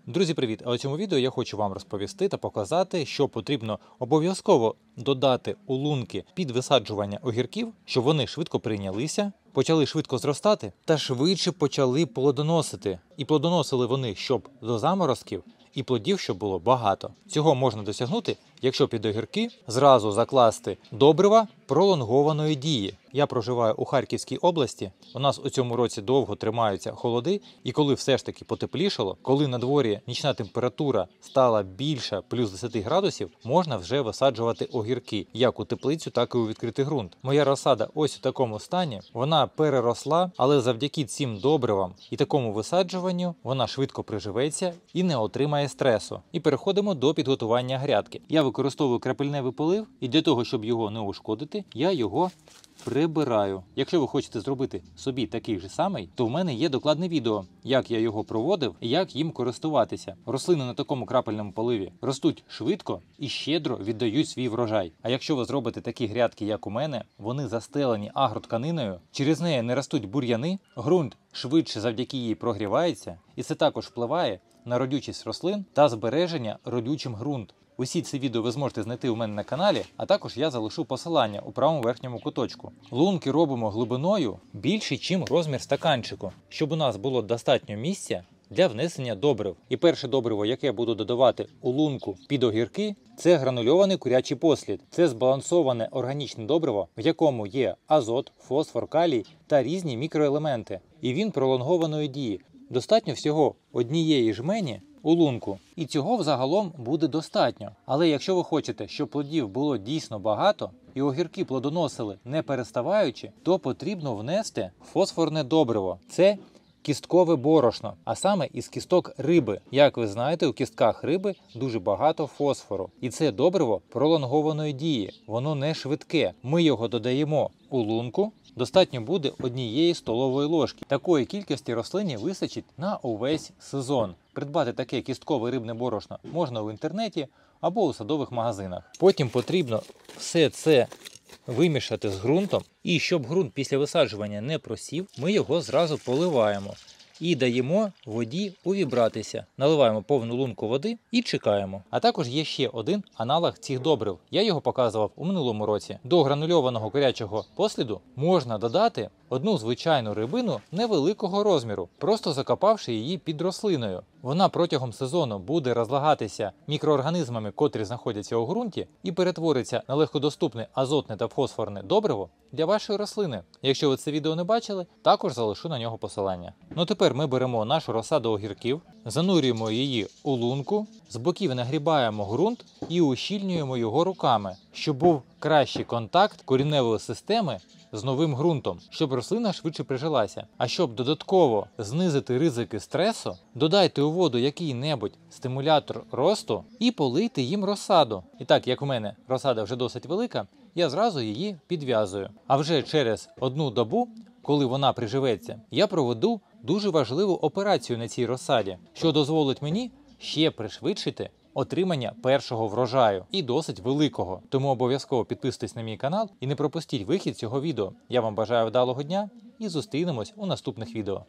Друзі, привіт! А у цьому відео я хочу вам розповісти та показати, що потрібно обов'язково додати у лунки під висаджування огірків, щоб вони швидко прийнялися, почали швидко зростати та швидше почали плодоносити. І плодоносили вони, щоб до заморозків, і плодів, щоб було багато. Цього можна досягнути, якщо під огірки зразу закласти добрива пролонгованої дії. Я проживаю у Харківській області, у нас у цьому році довго тримаються холоди, і коли все ж таки потеплішало, коли на дворі нічна температура стала більше плюс 10 градусів, можна вже висаджувати огірки, як у теплицю, так і у відкритий ґрунт. Моя розсада ось у такому стані, вона переросла, але завдяки цим добривам і такому висаджуванню вона швидко приживеться і не отримає стресу. І переходимо до підготування грядки. Я використовую крапельневий полив, і для того, щоб його не ушкодити, я його прибираю. Якщо ви хочете зробити собі такий же самий, то в мене є докладне відео, як я його проводив і як їм користуватися. Рослини на такому крапельному поливі ростуть швидко і щедро віддають свій врожай. А якщо ви зробите такі грядки, як у мене, вони застелені агротканиною, через неї не ростуть бур'яни, ґрунт швидше завдяки їй прогрівається, і це також впливає на родючість рослин та збереження родючим ґрунт. Усі ці відео ви зможете знайти у мене на каналі, а також я залишу посилання у правому верхньому куточку. Лунки робимо глибиною більше, ніж розмір стаканчику, щоб у нас було достатньо місця для внесення добрив. І перше добриво, яке я буду додавати у лунку під огірки, це гранульований курячий послід. Це збалансоване органічне добриво, в якому є азот, фосфор, калій та різні мікроелементи. І він пролонгованої дії. Достатньо всього однієї жмені у лунку. І цього взагалом буде достатньо. Але якщо ви хочете, щоб плодів було дійсно багато, і огірки плодоносили не переставаючи, то потрібно внести фосфорне добриво. Це кісткове борошно, а саме із кісток риби. Як ви знаєте, у кістках риби дуже багато фосфору. І це добриво пролонгованої дії. Воно не швидке. Ми його додаємо у лунку. Достатньо буде 1 столової ложки. Такої кількості рослині вистачить на увесь сезон. Придбати таке кісткове рибне борошно можна в інтернеті або у садових магазинах. Потім потрібно все це вимішати з ґрунтом. І щоб ґрунт після висаджування не просів, ми його зразу поливаємо. І даємо воді увібратися. Наливаємо повну лунку води і чекаємо. А також є ще один аналог цих добрив. Я його показував у минулому році. До гранульованого курячого посліду можна додати одну звичайну рибину невеликого розміру, просто закопавши її під рослиною. Вона протягом сезону буде розлагатися мікроорганізмами, котрі знаходяться у ґрунті, і перетвориться на легкодоступне азотне та фосфорне добриво для вашої рослини. Якщо ви це відео не бачили, також залишу на нього посилання. Ну тепер ми беремо нашу розсаду огірків, занурюємо її у лунку, з боків нагрібаємо ґрунт і ущільнюємо його руками, щоб був кращий контакт коріневої системи з новим ґрунтом, щоб рослина швидше прижилася. А щоб додатково знизити ризики стресу, додайте у воду який-небудь стимулятор росту і полийте їм розсаду. І так, як у мене розсада вже досить велика, я зразу її підв'язую. А вже через 1 добу, коли вона приживеться, я проведу дуже важливу операцію на цій розсаді, що дозволить мені ще пришвидшити отримання першого врожаю, і досить великого. Тому обов'язково підписуйтесь на мій канал і не пропустіть вихід цього відео. Я вам бажаю вдалого дня і зустрінемось у наступних відео.